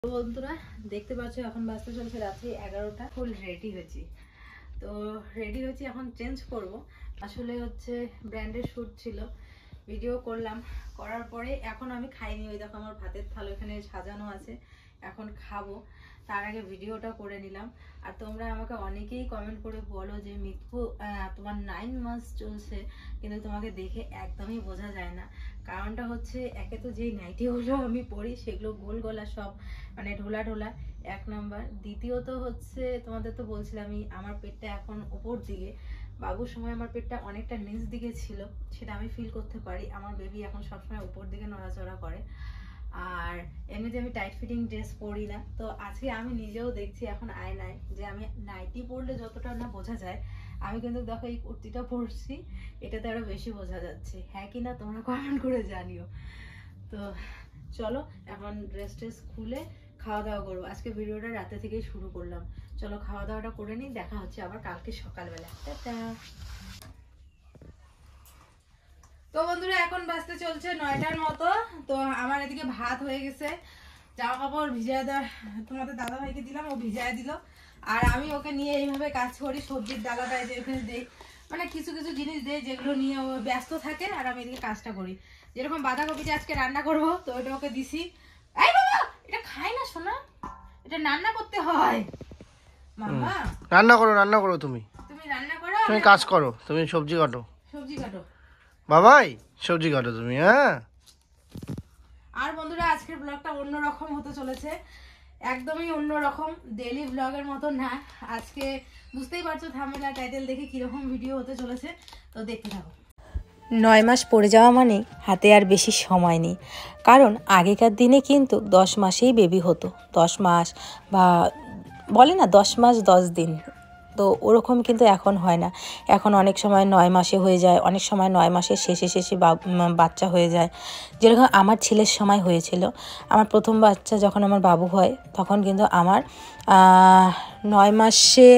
বন্ধুরা দেখতে পাচ্ছ এখন বাজতে চলছে রাত্রি 11টা। ফুল রেডি হয়েছি, তো রেডি হয়েছি, এখন চেঞ্জ করব। আসলে হচ্ছে ব্র্যান্ডের শ্যুট ছিল, ভিডিও করলাম, করার পরে এখন আমি খাইনি। ওই দেখো আমার ভাতের থালা এখানে সাজানো আছে, এখন খাবো। তার আগে ভিডিওটা করে নিলাম। আর তোমরা আমাকে অনেকেই কমেন্ট করে বলো যে মিতু তোমার 9 মাস চলছে কিন্তু তোমাকে দেখে একদমই বোঝা যায় না। কারণটা হচ্ছে একে তো যেই নাইটিগুলো আমি পরি সেগুলো গোল গলা সব মানে ঢোলা ঢোলা, এক নাম্বার। দ্বিতীয়ত হচ্ছে তোমাদের তো বলছিলাম আমি আমার পেটটা এখন উপর দিকে, বাবুর সময় আমার পেটটা অনেকটা নিচ দিকে ছিল, সেটা আমি ফিল করতে পারি। আমার বেবি এখন সবসময় উপর দিকে নড়াচড়া করে। আর এমনিতে আমি টাইট ফিটিং ড্রেস পরি না, তো আজকে আমি নিজেও দেখছি এখন আয়নায় যে আমি নাইটি পরলে যতটা না বোঝা যায়, আমি কিন্তু দেখো এই কুর্তিটা পরছি, এটাতে আরো বেশি বোঝা যাচ্ছে। হ্যাঁ কি না তোমরা কমেন্ট করে জানিও। তো চলো এখন ড্রেস ট্রেস খুলে খাওয়া দাওয়া করবো। আজকে ভিডিওটা রাতে থেকেই শুরু করলাম, চলো খাওয়া দাওয়াটা করে নিই, দেখা হচ্ছে আবার কালকে সকালবেলা। টাটা। তো বন্ধুরা এখন বাজতে চলছে 9টার মতো। তো আমার এদিকে ভাত হয়ে গেছে, জামা কাপড় ভিজায় দেওয়া তোমাদের দাদা ভাইকে দিলাম, ও ভিজায় দিল। আর আমি ওকে নিয়ে এইভাবে কাজ করি, সবজির ডালাটায় যে ওখানে দেই, মানে কিছু কিছু জিনিস দেই যেগুলো নিয়ে ও ব্যস্ত থাকে, আর আমি এদিকে কাজটা করি। যেরকম বাঁধাকপিটা আজকে রান্না করব, তো ওটা ওকে দিছি। এই বাবা এটা খাই না সোনা, এটা রান্না করতে হয়। মামা রান্না করো তুমি রান্না করো, তুমি কাজ করো, তুমি সবজি কাটো। সবজি কাটো বাবাই, সবজি কাটো তুমি। হ্যাঁ। আর বন্ধুরা আজকের ব্লগটা অন্যরকম হতে চলেছে, একদমই অন্যরকম, ডেইলি ব্লগের মতো না। আজকে বুঝতেই পারছো থাম্বনেল আর টাইটেল দেখে কিরকম ভিডিও হতে চলেছে, তো দেখতে থাকো। 9 মাস পড়ে যাওয়া মানে হাতে আর বেশি সময় নেই। কারণ আগেকার দিনে কিন্তু 10 মাসেই বেবি হতো, 10 মাস বা বলে না 10 মাস 10 দিন, তো ওরকম কিন্তু এখন হয় না। এখন অনেক সময় 9 মাসে হয়ে যায়, অনেক সময় 9 মাসের শেষে শেষে বাচ্চা হয়ে যায়। যেরকম আমার ছেলের সময় হয়েছিল, আমার প্রথম বাচ্চা যখন আমার বাবু হয় তখন কিন্তু আমার 9 মাসে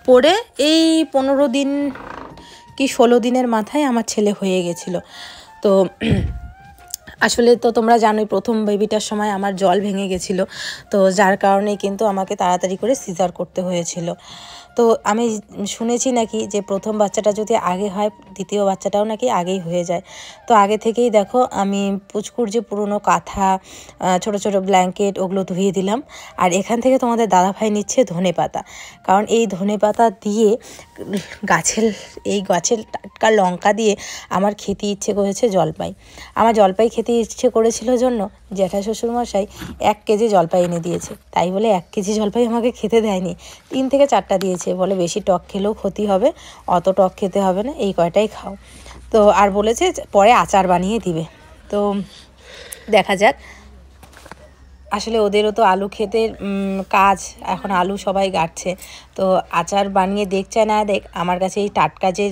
পড়ে এই 15 দিন কি 16 দিনের মাথায় আমার ছেলে হয়ে গেছিলো। তো আসলে তো তোমরা জানোই প্রথম বেবিটার সময় আমার জল ভেঙে গেছিলো, তো যার কারণে কিন্তু আমাকে তাড়াতাড়ি করে সিজার করতে হয়েছিল। তো আমি শুনেছি নাকি যে প্রথম বাচ্চাটা যদি আগে হয় দ্বিতীয় বাচ্চাটাও নাকি আগেই হয়ে যায়। তো আগে থেকেই দেখো আমি পুচকুর যে পুরনো কাঁথা, ছোট ছোট ব্ল্যাঙ্কেট, ওগুলো ধুয়ে দিলাম। আর এখান থেকে তোমাদের দাদাভাই নিচ্ছে ধনেপাতা, কারণ এই ধনেপাতা দিয়ে গাছের টাটকা লঙ্কা দিয়ে আমার খেতে ইচ্ছে করেছে জলপাই। আমার জলপাই খেতে ইচ্ছে করেছিল জন্য জ্যাঠা শ্বশুরমশাই 1 কেজি জলপাই এনে দিয়েছে। তাই বলে 1 কেজি জলপাই আমাকে খেতে দেয়নি, 3 থেকে 4টা দিয়েছে। বলে বেশি টক খেলেও ক্ষতি হবে, অত টক খেতে হবে না, এই কয়টাই খাও। তো আর বলেছে পরে আচার বানিয়ে দিবে। তো দেখা যাক, আসলে ওদেরও তো আলু খেতে কাজ, এখন আলু সবাই গাঁটছে, তো আচার বানিয়ে দেখছে না দেখ, আমার কাছে এই টাটকা যে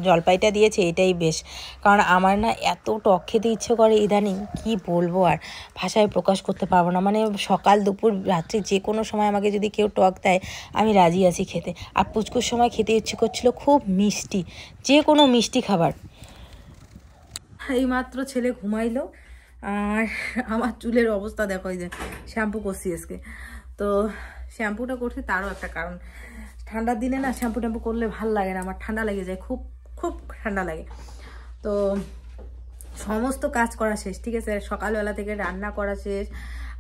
জলপাইটা দিয়েছে এটাই বেশ। কারণ আমার না এত টক খেতে ইচ্ছে করে ইদানিং, কি বলবো আর ভাষায় প্রকাশ করতে পারবো না। মানে সকাল দুপুর রাত্রি যে কোনো সময় আমাকে যদি কেউ টক দেয় আমি রাজি আছি খেতে। আর পুচকুর সময় খেতে ইচ্ছে করছিল খুব মিষ্টি, যে কোনো মিষ্টি খাবার। এইমাত্র ছেলে ঘুমাইলো, আর আমার চুলের অবস্থা দেখো, এই যে শ্যাম্পু করছি আজকে। তো শ্যাম্পুটা করছি তারও একটা কারণ, ঠান্ডার দিনে না শ্যাম্পু ট্যাম্পু করলে ভাল লাগে না, আমার ঠান্ডা লেগে যায়, খুব খুব ঠান্ডা লাগে। তো সমস্ত কাজ করা শেষ, ঠিক আছে, সকালবেলা থেকে রান্না করা শেষ।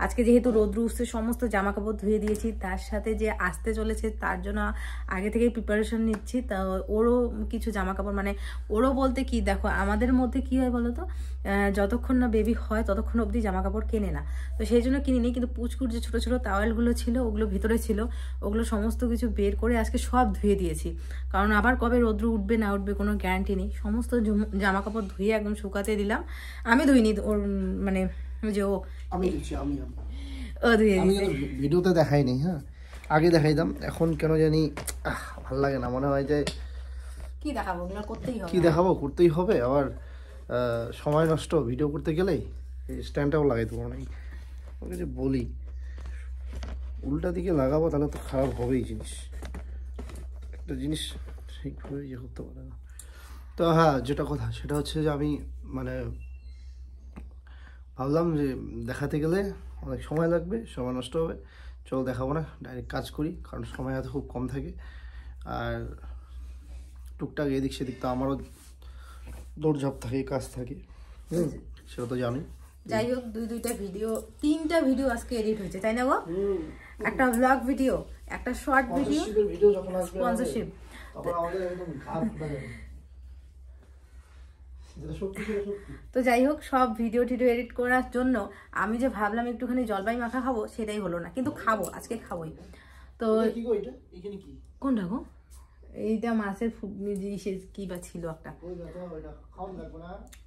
আজকে যেহেতু রোদ্রু উঠছে সমস্ত জামা কাপড় ধুয়ে দিয়েছি, তার সাথে যে আসতে চলেছে তার জন্য আগে থেকেই প্রিপারেশন নিচ্ছি। তা ওরও কিছু জামা কাপড়, মানে ওরও বলতে কি দেখো আমাদের মধ্যে কি হয় বলো তো, যতক্ষণ না বেবি হয় ততক্ষণ অবধি জামা কাপড় কেনে না, তো সেই জন্য কিনিনি। কিন্তু পুচকুর যে ছোটো ছোটো টাওয়েলগুলো ছিল ওগুলো ভিতরে ছিল, ওগুলো সমস্ত কিছু বের করে আজকে সব ধুয়ে দিয়েছি। কারণ আবার কবে রোদ্রু উঠবে না উঠবে কোনো গ্যারান্টি নেই। সমস্ত জামা কাপড় ধুয়ে একদম শুকাতে দিলাম। আমি ধুইনি, ওর মানে যে ও ভিডিওতে দেখাইনি, হ্যাঁ আগে দেখাইতাম, এখন কেন জানি ভাল লাগে না, মনে হয় যে কি দেখাবো, কি দেখাবো, করতেই হবে। আবার সময় নষ্ট ভিডিও করতে গেলেই এই স্ট্যান্ডটাও লাগাই দেবো না। ওকে যে বলি উল্টা দিকে লাগাবো তাহলে তো খারাপ হবেই জিনিস, একটা জিনিস ঠিকভাবে ইয়ে করতে পারে না। তো হ্যাঁ, যেটা কথা সেটা হচ্ছে যে আমি মানে ভাবলাম যে দেখাতে গেলে অনেক সময় লাগবে, সময় নষ্ট হবে। চলো দেখাবো না, ডাইরেক্ট কাজ করি, কারণ সময় হাতে খুব কম থাকে। আর টুকটাক এদিক সেদিক তো আমারও দৌড়ঝাঁপ থাকে, কাজ থাকে, সেটা তো জানি। যাই হোক, দুইটা ভিডিও, 3টা ভিডিও আজকে এডিট হয়েছে, তাই না গো? একটা ব্লগ ভিডিও, একটা শর্ট ভিডিও, স্পন্সরশিপ। তো যাই হোক, সব ভিডিও এডিট করার জন্য আমি যে ভাবলাম একটুখানি জলপাই মাখা খাবো, সেটাই হলো না, কিন্তু খাবো, আজকে খাবোই। তো কোনটা গো? এইটা মাছের কি বা ছিল একটা।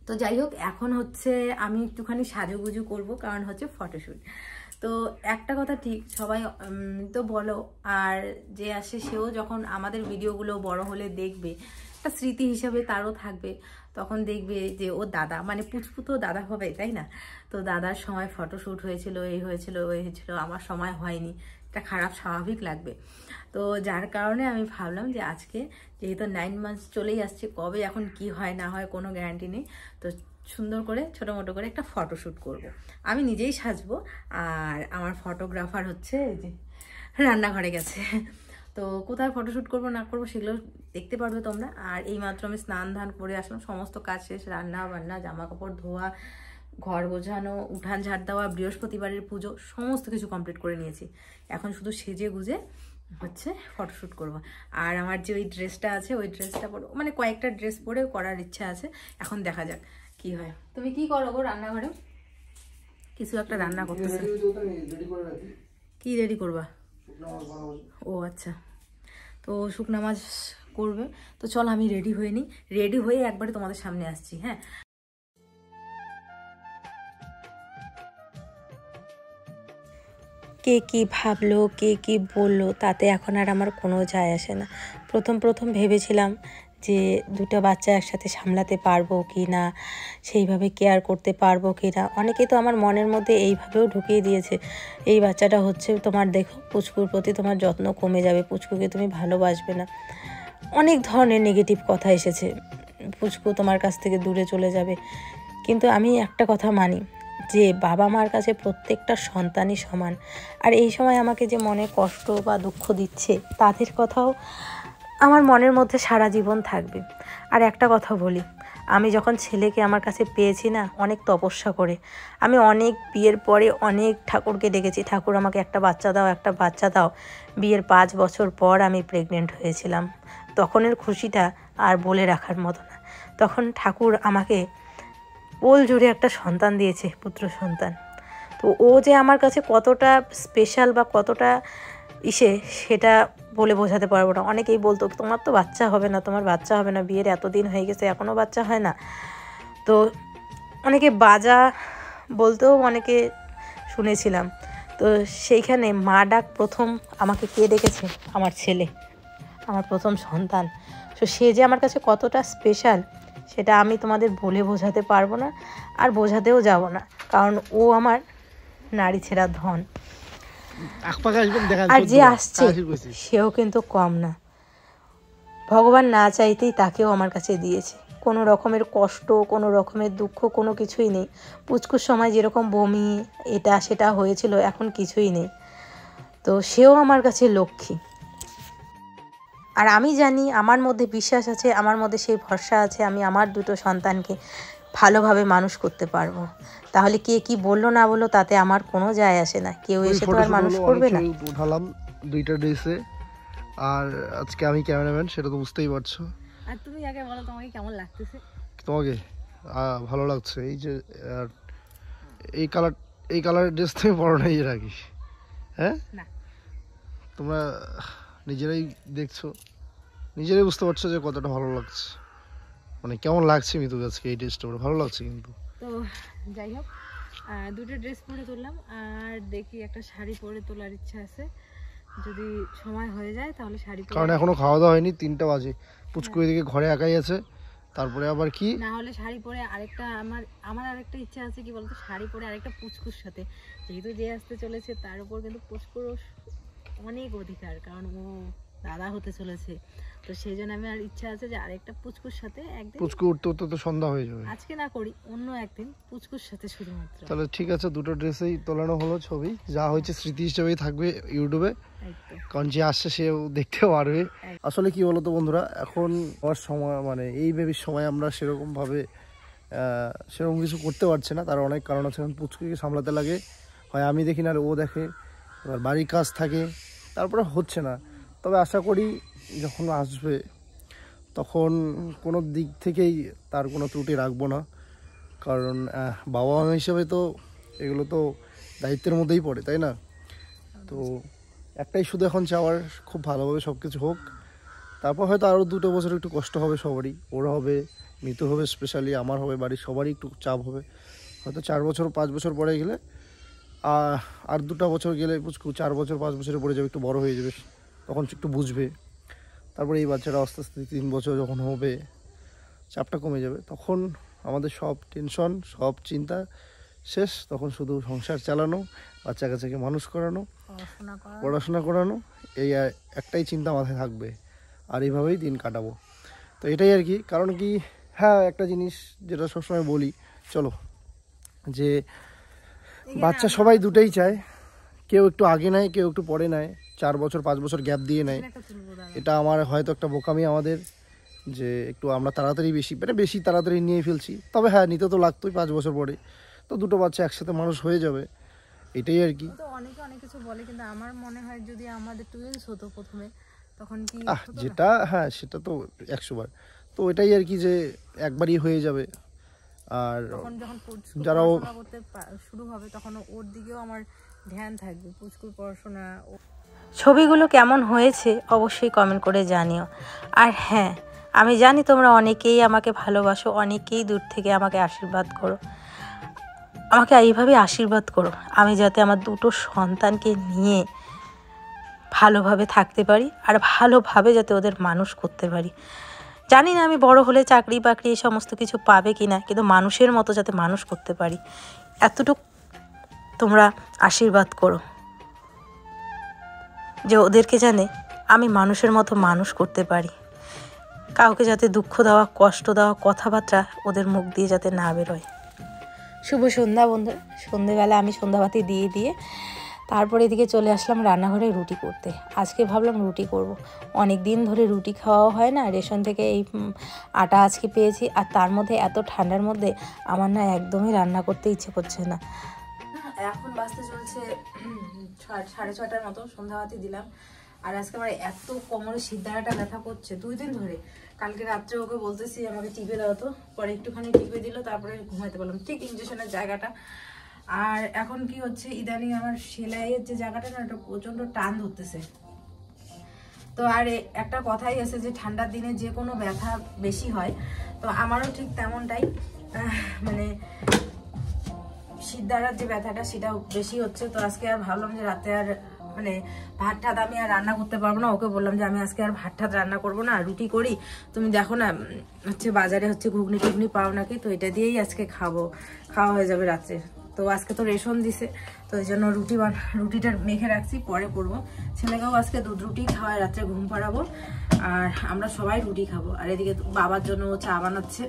তো যাই হোক, এখন হচ্ছে আমি একটুখানি সাজুগুজু করবো, কারণ হচ্ছে ফটোশুট। তো একটা কথা ঠিক, সবাই তো বলো, আর যে আসে সেও যখন আমাদের ভিডিওগুলো বড় হলে দেখবে, একটা স্মৃতি হিসাবে তারও থাকবে। তখন দেখবে যে ও দাদা, মানে পুচপু তো দাদা হবে, তাই না? তো দাদার সময় ফটোশ্যুট হয়েছিল, এই হয়েছিল, ওই হয়েছিল, আমার সময় হয়নি, এটা খারাপ স্বাভাবিক লাগবে। তো যার কারণে আমি ভাবলাম যে আজকে যেহেতু 9 মান্থস চলেই আসছে, কবে এখন কি হয় না হয় কোনো গ্যারান্টি নেই, তো সুন্দর করে ছোটো মোটো করে একটা ফটোশ্যুট করব। আমি নিজেই সাজবো, আর আমার ফটোগ্রাফার হচ্ছে যে রান্নাঘরে গেছে। তো কোথায় ফটোশ্যুট করবো না করবো সেগুলো দেখতে পারবে তোমরা। আর এইমাত্র আমি স্নান ধান করে আসলাম, সমস্ত কাজ শেষ, রান্না বান্না, জামা কাপড় ধোয়া, ঘর গোছানো, উঠান ঝাড় দেওয়া, বৃহস্পতিবারের পুজো, সমস্ত কিছু কমপ্লিট করে নিয়েছি। এখন শুধু সেজে গুজে হচ্ছে ফটোশ্যুট করবো। আর আমার যে ওই ড্রেসটা আছে, ওই ড্রেসটা পরে, মানে কয়েকটা ড্রেস পরে করার ইচ্ছা আছে, এখন দেখা যাক কি হয়। তুমি কি করো গো রান্নাঘরে? কিছু একটা রান্না করতেছে। কি রেডি করবা? ও আচ্ছা, তো শুকনো মাছ করবে। তো চল আমি রেডি হয়ে নিই, রেডি হয়ে একবারে তোমাদের সামনে আসছি। হ্যাঁ, কে কি ভাবলো, কে কি বললো, তাতে এখন আর আমার কোনো যায় আসে না। প্রথম ভেবেছিলাম যে 2টা বাচ্চা একসাথে সামলাতে পারবো কি না, সেইভাবে কেয়ার করতে পারবো কি না। অনেকেই তো আমার মনের মধ্যে এইভাবেও ঢুকিয়ে দিয়েছে, এই বাচ্চাটা হচ্ছে তোমার, দেখো পুচকুর প্রতি তোমার যত্ন কমে যাবে, পুচকুকে তুমি ভালোবাসবে না, অনেক ধরনের নেগেটিভ কথা এসেছে, পুচকু তোমার কাছ থেকে দূরে চলে যাবে। কিন্তু আমি একটা কথা মানি, যে বাবা মার কাছে প্রত্যেকটা সন্তানই সমান। আর এই সময় আমাকে যে মনে কষ্ট বা দুঃখ দিচ্ছে, তাদের কথাও আমার মনের মধ্যে সারা জীবন থাকবে। আর একটা কথা বলি, আমি যখন ছেলেকে আমার কাছে পেয়েছি না, অনেক তপস্যা করে, আমি অনেক বিয়ের পরে অনেক ঠাকুরকে ডেকেছি, ঠাকুর আমাকে একটা বাচ্চা দাও, একটা বাচ্চা দাও। বিয়ের 5 বছর পর আমি প্রেগনেন্ট হয়েছিলাম। তখনের খুশিটা আর বলে রাখার মতো না। তখন ঠাকুর আমাকে ওল জুড়ে একটা সন্তান দিয়েছে, পুত্র সন্তান। তো ও যে আমার কাছে কতটা স্পেশাল বা কতটা সেটা বলে বোঝাতে পারবো না। অনেকেই বলতো তোমার তো বাচ্চা হবে না, তোমার বাচ্চা হবে না, বিয়ের এতদিন হয়ে গেছে এখনও বাচ্চা হয় না। তো অনেকে বাজা বলতেও অনেকে শুনেছিলাম। তো সেইখানে মা ডাক প্রথম আমাকে কে ডেকেছে? আমার ছেলে, আমার প্রথম সন্তান। তো সে যে আমার কাছে কতটা স্পেশাল, সেটা আমি তোমাদের বলে বোঝাতে পারবো না, আর বোঝাতেও যাব না, কারণ ও আমার নারী ছেঁড়া ধন। আর যে আসছে সেও কিন্তু কম না, ভগবান না চাইতেই তাকেও আমার কাছে দিয়েছে। কোনো রকমের কষ্ট, কোনো রকমের দুঃখ, কোনো কিছুই নেই। পুচকুর সময় যেরকম বমি এটা সেটা হয়েছিল, এখন কিছুই নেই। তো সেও আমার কাছে লক্ষ্মী। আর আমি জানি, আমার মধ্যে বিশ্বাস আছে, আমার মধ্যে সেই ভরসা আছে, আমি আমার 2টো সন্তানকে ভালোভাবে মানুষ করতে পারবো। তাহলে কে কি বললো না বললো তাতে আমার কোনো যায় আসে না, কেউ এসে তো আর মানুষ করবে না। উঠালাম 2টা ড্রেসে, আর আজকে আমি ক্যামেরাম্যান, সেটা তো বুঝতেই পারছো। আর তুমি আগে বলো তোমাকে কেমন লাগতেছে? তোমাকে ভালো লাগছে। এই যে এই কালারের ড্রেস তুমি পরো না এর আগে? হ্যাঁ, তোমরা নিজেরাই দেখছো, নিজেরাই বুঝতে পারছো যে কতটা ভালো লাগছে, মানে কেমন লাগছে মিতু আজকে এই ড্রেসটা পরে। ভালো লাগছে কিন্তু। তো যাই হোক, 2টো ড্রেস পরে তুললাম, আর দেখি একটা শাড়ি পরে তোলার ইচ্ছা আছে, যদি সময় হয়ে যায় তাহলে শাড়ি পরে। কারণ এখনো খাওয়া দাওয়া হয়নি, 3টা বাজে, পুচকু এদিকে ঘরে একাই আছে, তারপরে আবার কি না হলে শাড়ি পরে আরেকটা, আমার আরেকটা ইচ্ছা আছে, কি বলতো, শাড়ি পরে আরেকটা পুচকুর সাথে, যেহেতু যে আসতে চলেছে তার উপর কিন্তু পুচকুর অনেক অধিকার, কারণ ও দাদা হতে চলেছে। তো সেই জন্য আমি আর ইচ্ছা আছে যে আরেকটা পুচকুর সাথে একদিন, পুচকু উঠতে উঠতে তো সন্ধ্যা হয়ে যাবে, আজকে না করি অন্য একদিন পুচকুর সাথে শুধুমাত্র। তাহলে ঠিক আছে, দুটো ড্রেসেই তোলানো হলো ছবি, যা হয়েছে স্মৃতি হিসেবেই থাকবে ইউটিউবে, কারণ যে আসছে সেও দেখতে পারবে। আসলে কি বলতো বন্ধুরা, এখন আমার সময় মানে এই বেবির সময় আমরা সেরকমভাবে সেরকম কিছু করতে পারছি না, তার অনেক কারণ আছে। কারণ পুচকুকে সামলাতে লাগে, হয় আমি দেখি না আর ও দেখে, এবার বাড়ির কাজ থাকে, তারপরে হচ্ছে না। তবে আশা করি যখন আসবে তখন কোনো দিক থেকেই তার কোনো ত্রুটি রাখবো না, কারণ বাবা মা হিসেবে তো এগুলো তো দায়িত্বের মধ্যেই পড়ে, তাই না? তো একটাই শুধু এখন চাওয়ার, খুব ভালোভাবে সব কিছু হোক। তারপর হয়তো আরও 2 বছর একটু কষ্ট হবে সবারই, ওর হবে, মৃত্যু হবে, স্পেশালি আমার হবে, বাড়ির সবারই একটু চাপ হবে। হয়তো 4 বছর 5 বছর পরে গেলে আর 2 বছর গেলে 4 বছর 5 বছরে পড়ে যাবে, একটু বড় হয়ে যাবে, তখন একটু বুঝবে। তারপরে এই বাচ্চাটা আস্তে আস্তে 3 বছর যখন হবে, চাপটা কমে যাবে, তখন আমাদের সব টেনশন, সব চিন্তা শেষ। তখন শুধু সংসার চালানো, বাচ্চা কাচ্চাকে মানুষ করানো, পড়াশোনা করানো, এই একটাই চিন্তা মাথায় থাকবে, আর এইভাবেই দিন কাটাবো। তো এটাই আর কি। কারণ কি, হ্যাঁ, একটা জিনিস যেটা সবসময় বলি, চলো, যে বাচ্চা সবাই দুটোই চায়, কেউ একটু আগে নেয়, কেউ একটু পরে নেয়, 4 বছর 5 বছর গ্যাপ দিয়ে নেয়। এটা আমার হয়তো একটা বোকামি আমাদের, যে একটু আমরা তাড়াতাড়ি বেশি তাড়াতাড়ি নিয়ে ফেলছি। তবে হ্যাঁ, নিতে তো লাগতোই 5 বছর পরে, তো 2 বাচ্চা একসাথে মানুষ হয়ে যাবে, এটাই আর কি। তো অনেকে অনেক কিছু বলে, কিন্তু আমার মনে হয় যদি আমাদের টুইনস হতো প্রথমে, তখন কি যেটা, হ্যাঁ, সেটা তো 100 বার। তো এটাই আর কি, যে একবারই হয়ে যাবে। আর যখন যারা পড়াশোনা করতে শুরু হবে, তখন ওর দিকেও আমার ধ্যান থাকবে, পুচকুর পড়াশোনা। ছবিগুলো কেমন হয়েছে অবশ্যই কমেন্ট করে জানিও। আর হ্যাঁ, আমি জানি তোমরা অনেকেই আমাকে ভালোবাসো, অনেকেই দূর থেকে আমাকে আশীর্বাদ করো। আমাকে এইভাবে আশীর্বাদ করো, আমি যাতে আমার 2 সন্তানকে নিয়ে ভালোভাবে থাকতে পারি, আর ভালোভাবে যাতে ওদের মানুষ করতে পারি। জানি না আমি বড় হলে চাকরি বাকরি এই সমস্ত কিছু পাবে কি না, কিন্তু মানুষের মতো যাতে মানুষ করতে পারি, এতটুকু তোমরা আশীর্বাদ করো, যে ওদেরকে জানে আমি মানুষের মতো মানুষ করতে পারি। কাউকে যাতে দুঃখ দেওয়া, কষ্ট দেওয়া কথাবার্তা ওদের মুখ দিয়ে যাতে না বেরোয়। শুভ সন্ধ্যা বন্ধুরা। সন্ধ্যেবেলা আমি সন্ধ্যাবাতি দিয়ে তারপরে এদিকে চলে আসলাম রান্নাঘরে রুটি করতে। আজকে ভাবলাম রুটি করব। অনেক দিন ধরে রুটি খাওয়া হয় না, রেশন থেকে এই আটা আজকে পেয়েছি, আর তার মধ্যে এত ঠান্ডার মধ্যে আমার না একদমই রান্না করতে ইচ্ছে করছে না। এখন বাজতে চলছে 6:30 মতো, সন্ধ্যাবাতি দিলাম। আর আজকে আমার এত কোমরে সিদ্ধারাটা ব্যথা করছে 2 দিন ধরে। কালকে রাত্রে ওকে বলতেছি আমাকে টিপে দাও, তো পরে একটুখানি টিপে দিল, তারপরে ঘুমাইতে পারলাম, ঠিক ইঞ্জেকশনের জায়গাটা। আর এখন কি হচ্ছে, ইদানিং আমার সেলাইয়ের যে জায়গাটা না, ওটা প্রচন্ড টান ধরতেছে। তো আর একটা কথাই আছে যে ঠান্ডার দিনে যে কোনো ব্যথা বেশি হয়, তো আমারও ঠিক তেমনটাই, মানে সিদ্ধারার যে ব্যথাটা সেটা বেশি হচ্ছে। তো আজকে আর ভাবলাম যে রাতে আর মানে ভাত ঠাত আমি আর রান্না করতে পারবো না। ওকে বললাম যে আমি আজকে আর ভাত ঠাত রান্না করবো না, রুটি করি, তুমি দেখো না হচ্ছে বাজারে হচ্ছে ঘুগনি টুগনি পাও নাকি, তো এটা দিয়েই আজকে খাওয়া হয়ে যাবে রাত্রে। তো আজকে তো রেশন দিছে, তো এই জন্য রুটিটা মেখে রাখছি, পরে করবো। ছেলেকেও আজকে দুধ রুটি খাওয়ায় রাত্রে ঘুম পাড়াবো, আর আমরা সবাই রুটি খাবো। আর এদিকে বাবার জন্য ও চা বানাচ্ছে,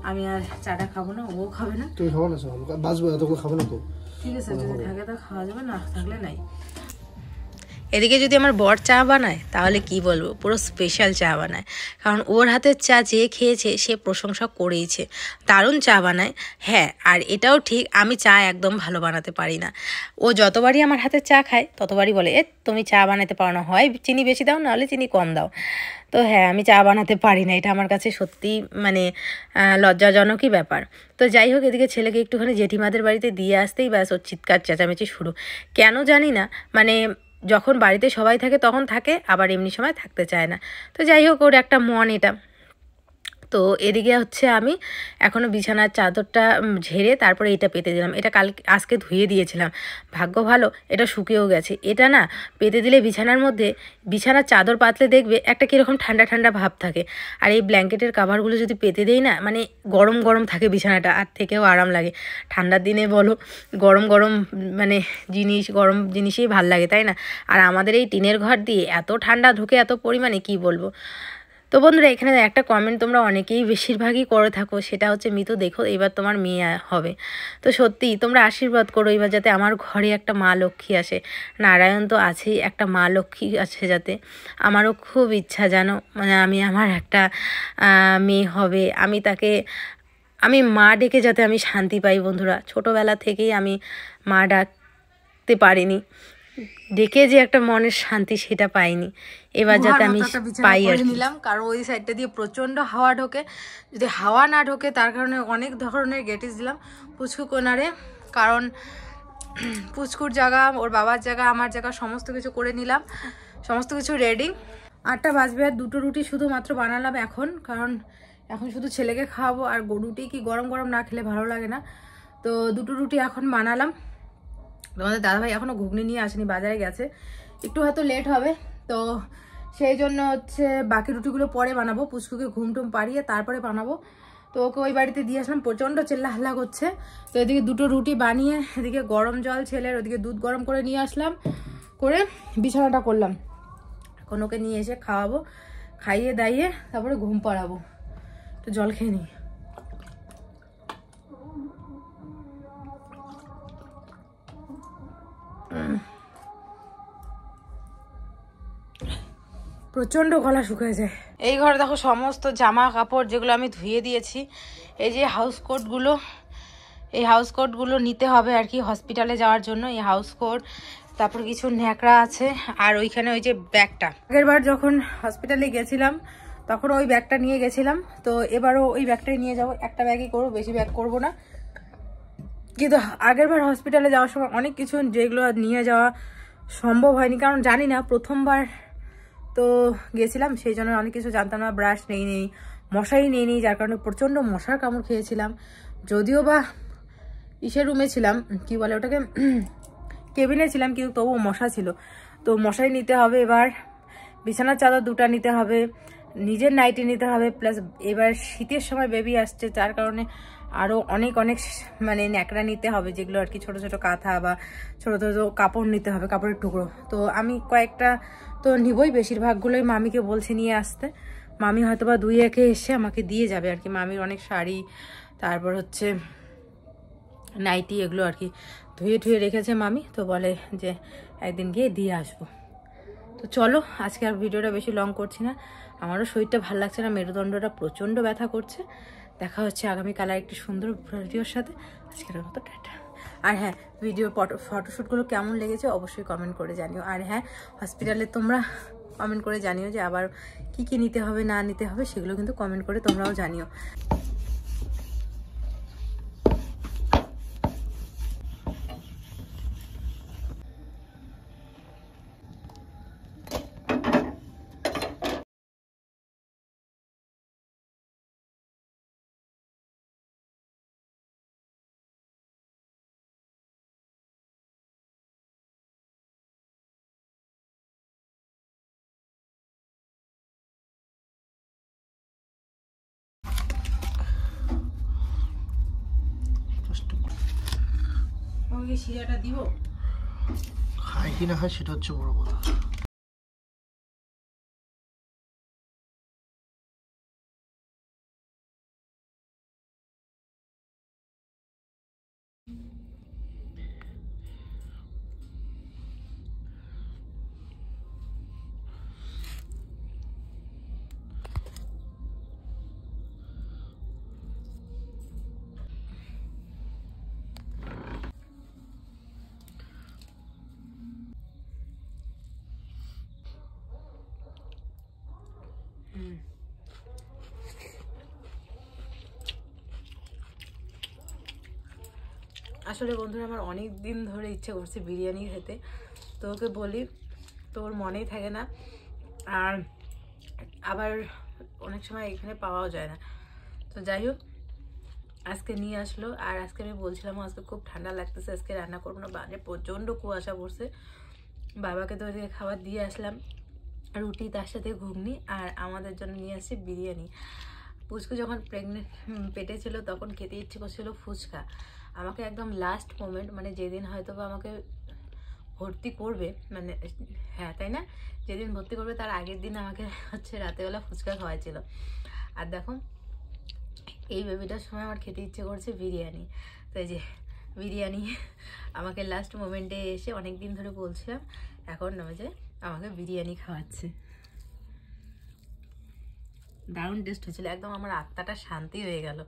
আমি আর চাটা খাবো না, ও খাবে না। তুমি খাবো না? বাঁচবো, এতগুলো খাবে না তো? ঠিক আছে, যদি থাকে তো খাওয়া যাবে, না থাকলে নাই। এদিকে যদি আমার বর চা বানায় তাহলে কি বলবো, পুরো স্পেশাল চা বানায়। কারণ ওর হাতের চা যে খেয়েছে সে প্রশংসা করেইছে, দারুণ চা বানায়। হ্যাঁ, আর এটাও ঠিক, আমি চা একদম ভালো বানাতে পারি না। ও যতবারই আমার হাতের চা খায় ততবারই বলে, তুমি চা বানাতে পারো না, হয় চিনি বেশি দাও, নাহলে চিনি কম দাও। তো হ্যাঁ, আমি চা বানাতে পারি না, এটা আমার কাছে সত্যি মানে লজ্জাজনকই ব্যাপার। তো যাই হোক, এদিকে ছেলেকে একটুখানি জেঠিমাদের বাড়িতে দিয়ে আসতেই ব্যাস ওর চিৎকার চেঁচামেচি শুরু। কেন জানি না, মানে যখন বাড়িতে সবাই থাকে তখন থাকে, আবার এমনি সময় থাকতে চায় না। তো যাই হোক, ওর একটা মন এটা। তো এদিকে হচ্ছে আমি এখনও বিছানার চাদরটা ঝেড়ে তারপরে এটা পেতে দিলাম। এটা আজকে ধুয়ে দিয়েছিলাম, ভাগ্য ভালো এটা শুকিয়েও গেছে। এটা না পেতে দিলে বিছানার মধ্যে, বিছানার চাদর পাতলে দেখবে একটা কীরকম ঠান্ডা ঠান্ডা ভাব থাকে, আর এই ব্ল্যাঙ্কেটের কাভারগুলো যদি পেতে দেই না, মানে গরম গরম থাকে বিছানাটা, আর থেকেও আরাম লাগে। ঠান্ডার দিনে বলো গরম গরম মানে গরম জিনিসই ভাল লাগে, তাই না? আর আমাদের এই টিনের ঘর দিয়ে এত ঠান্ডা ঢুকে এত পরিমাণে কি বলবো। তো বন্ধুরা, এখানে একটা কমেন্ট তোমরা অনেকেই বেশিরভাগই করে থাকো, সেটা হচ্ছে মিতু দেখো এবার তোমার মেয়ে হবে। তো সত্যি তোমরা আশীর্বাদ করো এবার যাতে আমার ঘরে একটা মা লক্ষ্মী আসে। নারায়ণ তো আছেই, একটা মা লক্ষ্মী আছে যাতে। আমারও খুব ইচ্ছা জানো, মানে আমার একটা মেয়ে হবে, আমি মা ডেকে যাতে আমি শান্তি পাই। বন্ধুরা, ছোটোবেলা থেকেই আমি মা ডাকতে পারিনি, ডেকে যে একটা মনের শান্তি সেটা পাইনি, এবার যাতে আমি পাই আর নিলাম। কারণ ওই সাইডটা দিয়ে প্রচণ্ড হাওয়া ঢোকে, যদি হাওয়া না ঢোকে তার কারণে অনেক ধরনের গেটিস দিলাম পুচকু কোনারে, কারণ পুচকুর জায়গা, ওর বাবার জায়গা, আমার জায়গা সমস্ত কিছু করে নিলাম, সমস্ত কিছু রেডি। 8টা বাজবে আর 2টো রুটি শুধুমাত্র বানালাম এখন, কারণ এখন শুধু ছেলেকে খাওয়াবো, আর রুটি কি গরম গরম না খেলে ভালো লাগে না। তো 2টো রুটি এখন বানালাম। তোমাদের দাদাভাই এখনও ঘুগনি নিয়ে আসেনি, বাজারে গেছে, একটু হয়তো লেট হবে। তো সেই জন্য হচ্ছে বাকি রুটিগুলো পরে বানাবো, পুচকুকে ঘুম টুম পাড়িয়ে তারপরে বানাবো। তো ওকে ওই বাড়িতে দিয়ে আসলাম, প্রচণ্ড চেল্লা হাল্লা করছে। তো এদিকে 2টো রুটি বানিয়ে, এদিকে গরম জল ছেলের, ওদিকে দুধ গরম করে নিয়ে আসলাম, করে বিছানাটা করলাম। এখন ওকে নিয়ে এসে খাওয়াবো, খাইয়ে দাইয়ে তারপরে ঘুম পাড়াবো। তো জল খেয়ে নিই। প্রচণ্ড গলা শুকিয়ে যায়। এই ঘরে দেখো সমস্ত জামা কাপড় যেগুলো আমি ধুয়ে দিয়েছি, এই যে হাউস কোটগুলো, এই হাউস কোটগুলো নিতে হবে আর কি হসপিটালে যাওয়ার জন্য। এই হাউস কোট, তারপর কিছু ন্যাকড়া আছে, আর ওইখানে ওই যে ব্যাগটা, আগের বার যখন হসপিটালে গেছিলাম তখন ওই ব্যাগটা নিয়ে গেছিলাম, তো এবারও ওই ব্যাগটাই নিয়ে যাবো। একটা ব্যাগই করবো, বেশি ব্যাগ করবো না। কিন্তু আগের বার হসপিটালে যাওয়ার সময় অনেক কিছু যেগুলো নিয়ে যাওয়া সম্ভব হয়নি, কারণ জানি না, প্রথমবার তো গেছিলাম, সেই জন্য অনেক কিছু জানতাম না। ব্রাশ নেই, মশারি নেই, যার কারণে প্রচণ্ড মশার কামড় খেয়েছিলাম। যদিও বা ইসের রুমে ছিলাম, কি বলে ওটাকে, কেবিনে ছিলাম, কিন্তু তবুও মশা ছিল। তো মশারি নিতে হবে, এবার বিছানার চাদর 2টা নিতে হবে, নিজের নাইটি নিতে হবে, প্লাস এবার শীতের সময় বেবি আসছে, যার কারণে আরও অনেক মানে ন্যাকড়া নিতে হবে, যেগুলো আর কি ছোটো ছোটো কাঁথা বা ছোটো ছোটো কাপড় নিতে হবে, কাপড়ের টুকরো। তো আমি কয়েকটা তো নিবই, বেশিরভাগগুলোই মামিকে বলছি নিয়ে আসতে। মামি হয়তো বা 2-1 এসে আমাকে দিয়ে যাবে আর কি। মামির অনেক শাড়ি, তারপর হচ্ছে নাইটি, এগুলো আর কি ধুয়ে রেখেছে মামি, তো বলে যে একদিন গিয়ে দিয়ে আসবো। তো চলো, আজকে আর ভিডিওটা বেশি লং করছি না, আমারও শরীরটা ভালো লাগছে না, মেরুদণ্ডটা প্রচণ্ড ব্যথা করছে। দেখা হচ্ছে আগামীকাল একটি সুন্দর ভিডিওর সাথে। আজকের মতো টাটা। আর হ্যাঁ, ভিডিও ফটোশ্যুটগুলো কেমন লেগেছে অবশ্যই কমেন্ট করে জানিও। আর হ্যাঁ, হসপিটালে তোমরা কমেন্ট করে জানিও যে আবার কি নিতে হবে না নিতে হবে, সেগুলো কিন্তু কমেন্ট করে তোমরাও জানিও। আমাকে শিরাটা দিব, খায় কি না খায় সেটা হচ্ছে বড় কথা। আসলে বন্ধুরা, আমার অনেক দিন ধরে ইচ্ছে করছে বিরিয়ানি খেতে, তো ওকে বলি, তো ওর মনেই থাকে না, আর আবার অনেক সময় এখানে পাওয়াও যায় না। তো যাই হোক, আজকে নিয়ে আসলো। আর আজকে আমি বলছিলাম আজকে খুব ঠান্ডা লাগতেছে, আজকে রান্না করবো না, বাইরে প্রচণ্ড কুয়াশা পড়ছে। বাবাকে তো ওইদিকে খাবার দিয়ে আসলাম, রুটি তার সাথে ঘুগনি, আর আমাদের জন্য নিয়ে আসছি বিরিয়ানি। পুচকু যখন প্রেগনেন্ট পেটে ছিল তখন খেতে ইচ্ছে করছিল ফুচকা। আমাকে একদম লাস্ট মোমেন্ট, মানে যেদিন হয়তো বা আমাকে ভর্তি করবে, মানে হ্যাঁ তাই না, যেদিন ভর্তি করবে তার আগের দিন আমাকে হচ্ছে রাতেবেলা ফুচকা খাওয়াইছিল। আর দেখো এই বেবিটার সময় আমার খেতে ইচ্ছে করছে বিরিয়ানি। তো এই যে বিরিয়ানি আমাকে লাস্ট মোমেন্টে এসে, অনেক দিন ধরে বলছিলাম, এখন যে আমাকে বিরিয়ানি খাওয়াচ্ছে। দারুণ টেস্ট হয়েছিল, একদম আমার আত্মাটা শান্তি হয়ে গেল।